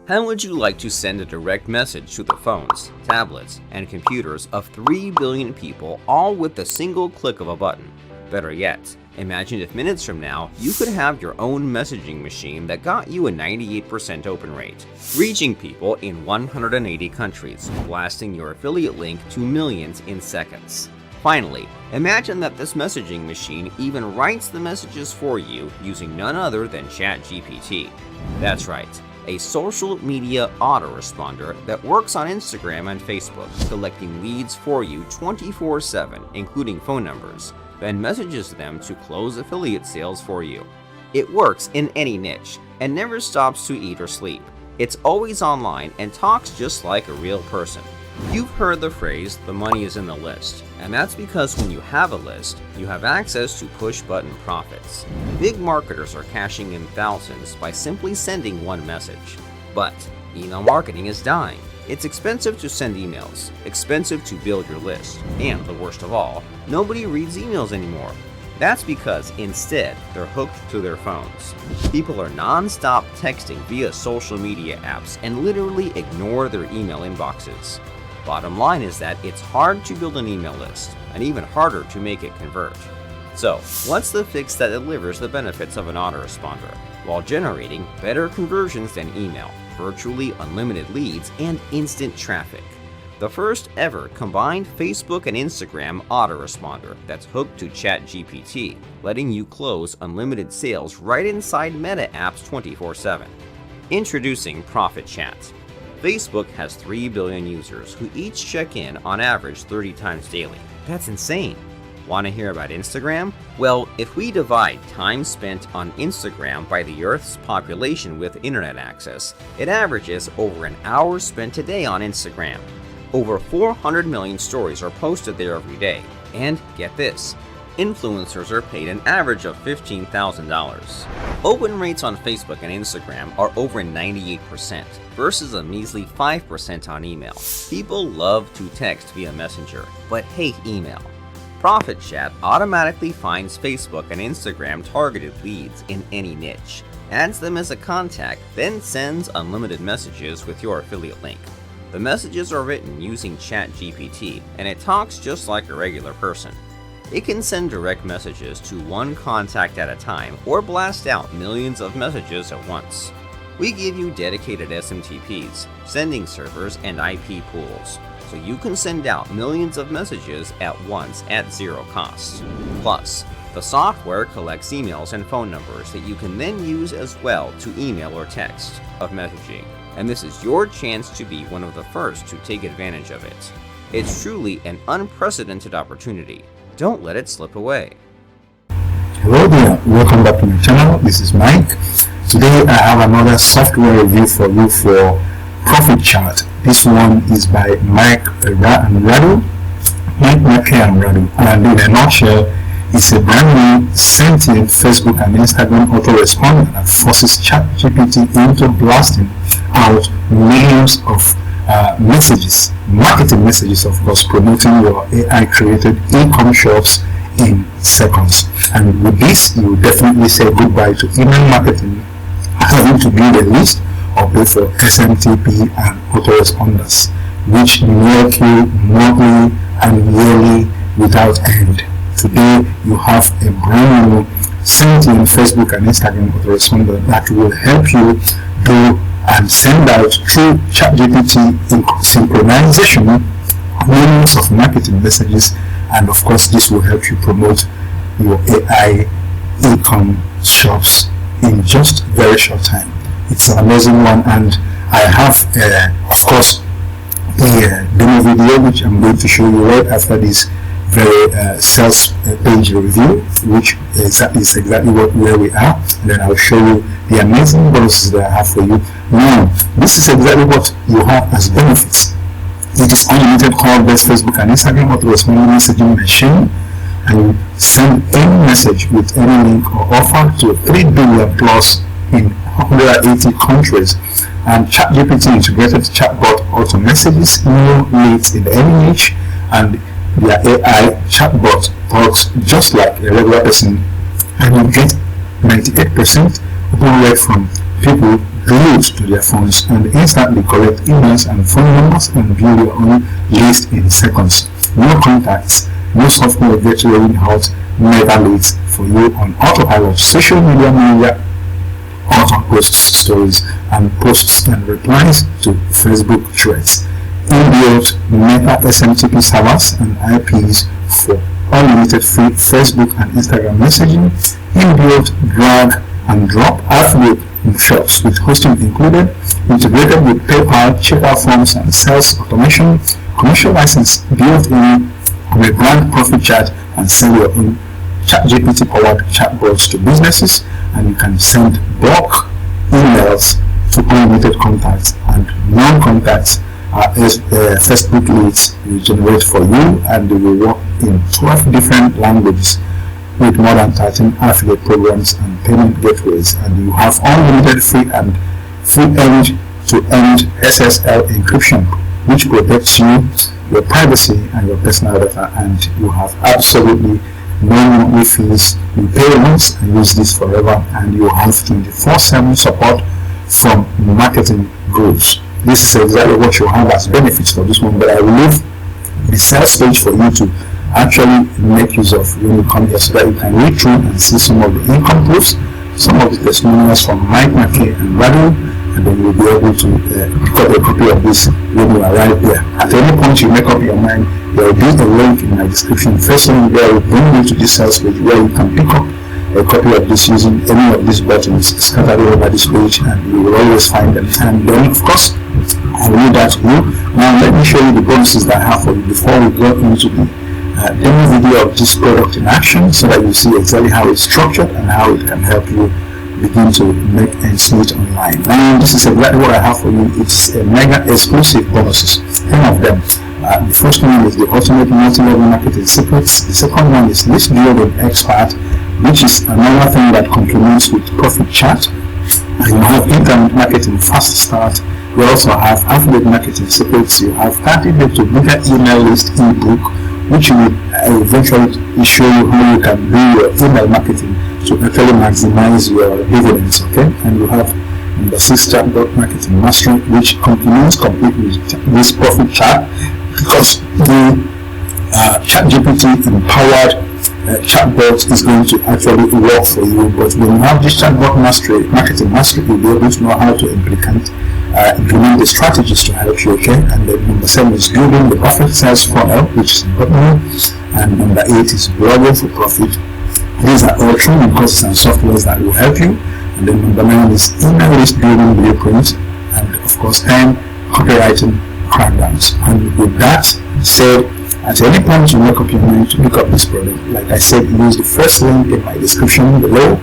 How would you like to send a direct message to the phones, tablets, and computers of 3 billion people all with the single click of a button? Better yet, imagine if minutes from now you could have your own messaging machine that got you a 98% open rate, reaching people in 180 countries, blasting your affiliate link to millions in seconds. Finally, imagine that this messaging machine even writes the messages for you using none other than ChatGPT. That's right, a social media autoresponder that works on Instagram and Facebook, collecting leads for you 24/7, including phone numbers, then messages them to close affiliate sales for you. It works in any niche and never stops to eat or sleep. It's always online and talks just like a real person. You've heard the phrase, the money is in the list, and that's because when you have a list, you have access to push-button profits. Big marketers are cashing in thousands by simply sending one message. But email marketing is dying. It's expensive to send emails, expensive to build your list, and the worst of all, nobody reads emails anymore. That's because instead, they're hooked to their phones. People are non-stop texting via social media apps and literally ignore their email inboxes. Bottom line is that it's hard to build an email list, and even harder to make it convert. So, what's the fix that delivers the benefits of an autoresponder, while generating better conversions than email, virtually unlimited leads, and instant traffic? The first ever combined Facebook and Instagram autoresponder that's hooked to ChatGPT, letting you close unlimited sales right inside Meta apps 24/7. Introducing ProfitChat. Facebook has 3 billion users who each check in on average 30 times daily. That's insane. Want to hear about Instagram? Well, if we divide time spent on Instagram by the Earth's population with internet access, it averages over an hour spent a day on Instagram. Over 400 million stories are posted there every day. And get this, influencers are paid an average of $15,000. Open rates on Facebook and Instagram are over 98% versus a measly 5% on email. People love to text via Messenger, but hate email. ProfitChat automatically finds Facebook and Instagram targeted leads in any niche, adds them as a contact, then sends unlimited messages with your affiliate link. The messages are written using ChatGPT, and it talks just like a regular person. It can send direct messages to one contact at a time or blast out millions of messages at once. We give you dedicated SMTPs, sending servers, and IP pools, so you can send out millions of messages at once at zero cost. Plus, the software collects emails and phone numbers that you can then use as well to email or text of messaging, and this is your chance to be one of the first to take advantage of it. It's truly an unprecedented opportunity. Don't let it slip away. Hello there, welcome back to my channel. This is Mike. Today I have another software review for you for ProfitChat. This one is by Mike Mbadiwe. And in a nutshell, it's a brand new sentient Facebook and Instagram autoresponder that forces ChatGPT into blasting out millions of messages, marketing messages, of course, promoting your AI created e-com shops in seconds. And with this, you will definitely say goodbye to email marketing, having to build a list or pay for SMTP and autoresponders, which milk you monthly and yearly without end. Today, you have a brand new sentient Facebook and Instagram autoresponder that will help you do and send out through ChatGPT in synchronization millions of marketing messages, and of course this will help you promote your AI e-com shops in just very short time. It's an amazing one, and I have of course the demo video which I'm going to show you right after this very sales page review, which is exactly where we are, and then I'll show you the amazing bonuses that I have for you. Now, this is exactly what you have as benefits. It is unlimited call-based Facebook and Instagram autoresponder messaging machine, and you send any message with any link or offer to 3 billion plus in 180 countries, and ChatGPT integrated chatbot auto messages, email leads in any niche, and their AI chatbot talks just like a regular person, and you get 98% open rate from people glued to their phones and instantly collect emails and phone numbers and build your own list in seconds. No contacts, no software gets rolling out mega leads for you on autopilot. Social media manager auto posts stories and posts and replies to Facebook threads. Inbuilt Meta SMTP servers and IPs for unlimited free Facebook and Instagram messaging. Inbuilt drag and drop affiliate shops with hosting included. Integrated with PayPal, checkout forms and sales automation. Commercial license built in with brand ProfitChat and sell your own ChatGPT powered chatbots to businesses, and you can send bulk emails to unlimited contacts and non-contacts. Facebook leads will generate for you, and they will work in 12 different languages with more than 13 affiliate programs and payment gateways, and you have unlimited free end-to-end SSL encryption, which protects you, your privacy and your personal data, and you have absolutely no monthly fees. You pay once and use this forever, and you have 24/7 support from marketing groups. This is exactly what you have as benefits for this one, but I will leave the sales page for you to actually make use of when you come here, so that you can read through and see some of the income proofs, some of the testimonials from Mike McKay and Mbadiwe, and then you'll be able to pick up a copy of this when you arrive here. At any point you make up your mind, there will be a link in my description. First one there will bring you to this sales page where you can pick up a copy of this using any of these buttons scattered all over this page, and you will always find them. And then of course I will leave that to you. Now let me show you the bonuses that I have for you before we go into the demo video of this product in action, so that you see exactly how it's structured and how it can help you begin to make ends meet online. Now this is exactly what I have for you. It's a mega exclusive bonuses, 10 of them. The first one is the ultimate multi-level marketing secrets. The second one is list building expert, which is another thing that complements with ProfitChat. And you have internet marketing fast start. You also have affiliate marketing secrets. You have 30 days to bigger email list ebook, which will eventually show you how you can do your email marketing to actually maximize your dividends. Okay, and you have the 6 chatbot marketing mastery, which complements completely this ProfitChat, because the ChatGPT empowered chatbot is going to actually work for you. But when you have this chatbot mastery, marketing mastery, you'll be able to know how to implement the strategies to help you. Okay, and then number 7 is building the perfect sales funnel, which is important, and number 8 is blogging for profit. These are all training courses and softwares that will help you. And then number 9 is email list building blueprints, and of course 10 copywriting crackdowns. And with that said, at any point you make up your mind to pick up this product, like I said, use the first link in my description below.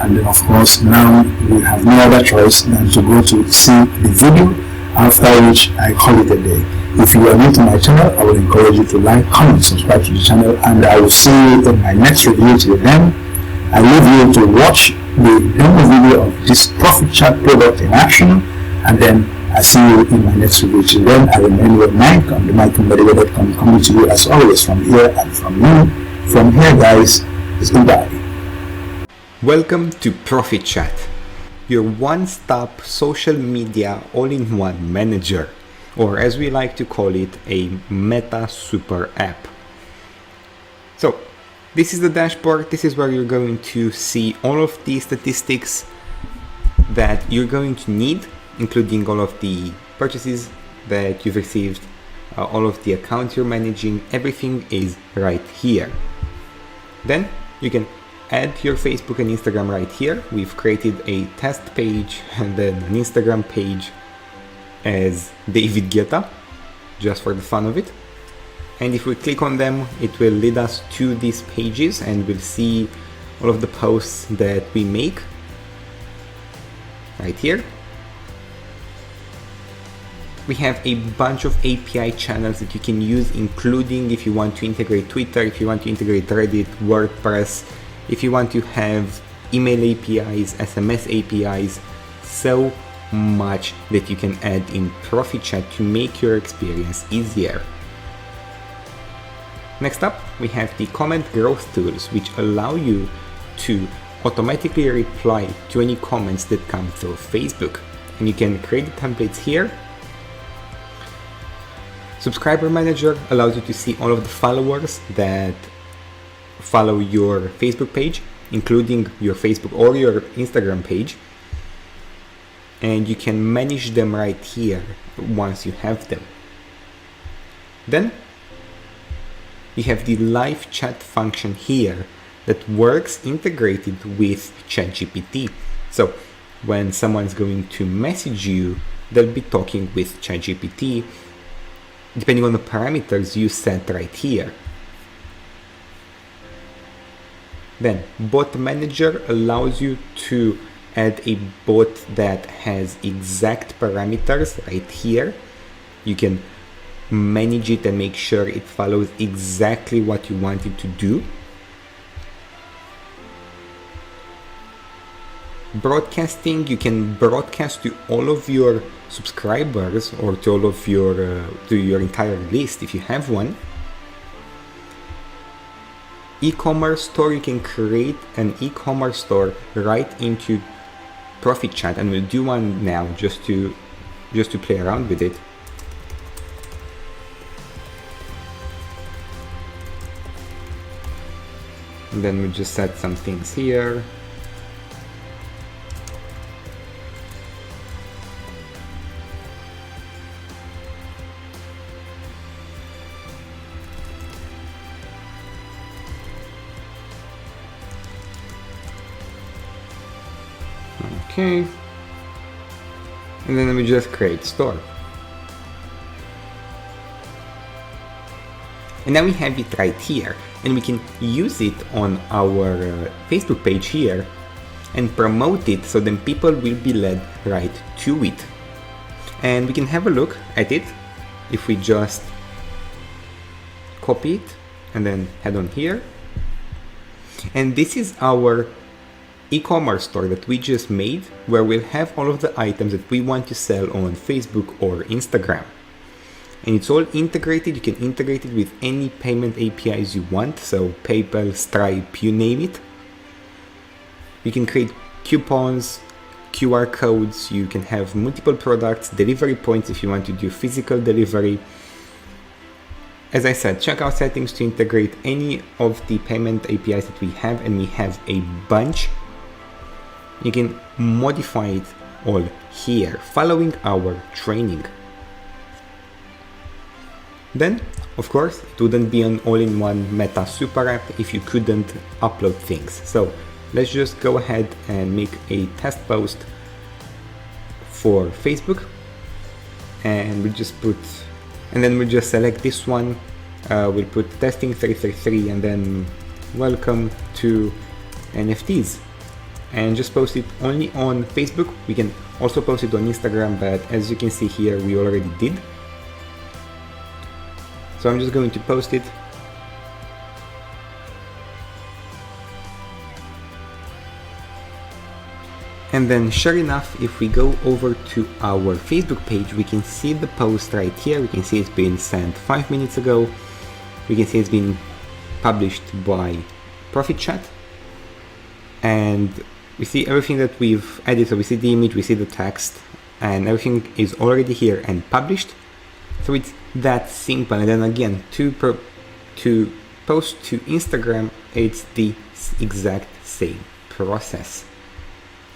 And then of course now we have no other choice than to go to see the video, after which I call it a day. If you are new to my channel, I will encourage you to like, comment, subscribe to the channel, and I will see you in my next review. Till then, I leave you to watch the demo video of this ProfitChat product in action, and then I see you in my next review. Till then, I remain your Mike on the Mbadiwe.com, coming to you as always from here and from you. From here, guys, it's goodbye. Welcome to ProfitChat, your one-stop social media all-in-one manager, or as we like to call it, a meta super app. So this is the dashboard. This is where you're going to see all of the statistics that you're going to need, including all of the purchases that you've received, all of the accounts you're managing. Everything is right here. Then you can add your Facebook and Instagram right here. We've created a test page and then an Instagram page as David Guetta, just for the fun of it. And if we click on them, it will lead us to these pages, and we'll see all of the posts that we make right here. We have a bunch of API channels that you can use, including if you want to integrate Twitter, if you want to integrate Reddit, WordPress, if you want to have email APIs, SMS APIs, so much that you can add in ProfitChat to make your experience easier. Next up, we have the comment growth tools, which allow you to automatically reply to any comments that come through Facebook. And you can create the templates here. Subscriber Manager allows you to see all of the followers that follow your Facebook page, including your Facebook or your Instagram page. And you can manage them right here once you have them. Then you have the live chat function here that works integrated with ChatGPT. So when someone's going to message you, they'll be talking with ChatGPT depending on the parameters you set right here. Then Bot Manager allows you to add a bot that has exact parameters right here. You can manage it and make sure it follows exactly what you want it to do. Broadcasting, you can broadcast to all of your subscribers or to all of your to your entire list if you have one. E-commerce store, you can create an e-commerce store right into ProfitChat, and we'll do one now just to play around with it. And then we just set some things here. Okay, and then we just create store. And now we have it right here, and we can use it on our Facebook page here and promote it, so then people will be led right to it. And we can have a look at it if we just copy it and then head on here. And this is our e-commerce store that we just made, where we'll have all of the items that we want to sell on Facebook or Instagram. And it's all integrated. You can integrate it with any payment APIs you want, so PayPal, Stripe, you name it. You can create coupons, QR codes, you can have multiple products, delivery points if you want to do physical delivery. As I said, check our settings to integrate any of the payment APIs that we have, and we have a bunch. You can modify it all here, following our training. Then, of course, it wouldn't be an all-in-one Meta super app if you couldn't upload things. So let's just go ahead and make a test post for Facebook, and we just put, and then we just select this one. We'll put testing 333 and then welcome to NFTs. And just post it only on Facebook. We can also post it on Instagram, but as you can see here, we already did. So I'm just going to post it. And then sure enough, if we go over to our Facebook page, we can see the post right here. We can see it's been sent 5 minutes ago. We can see it's been published by ProfitChat. And we see everything that we've added. So we see the image, we see the text, and everything is already here and published. So it's that simple. And then again, to post to Instagram, it's the exact same process.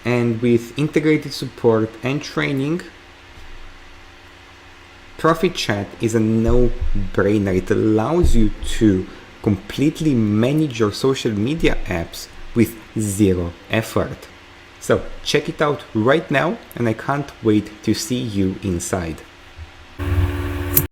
And with integrated support and training, ProfitChat is a no-brainer. It allows you to completely manage your social media apps with zero effort. So check it out right now, and I can't wait to see you inside.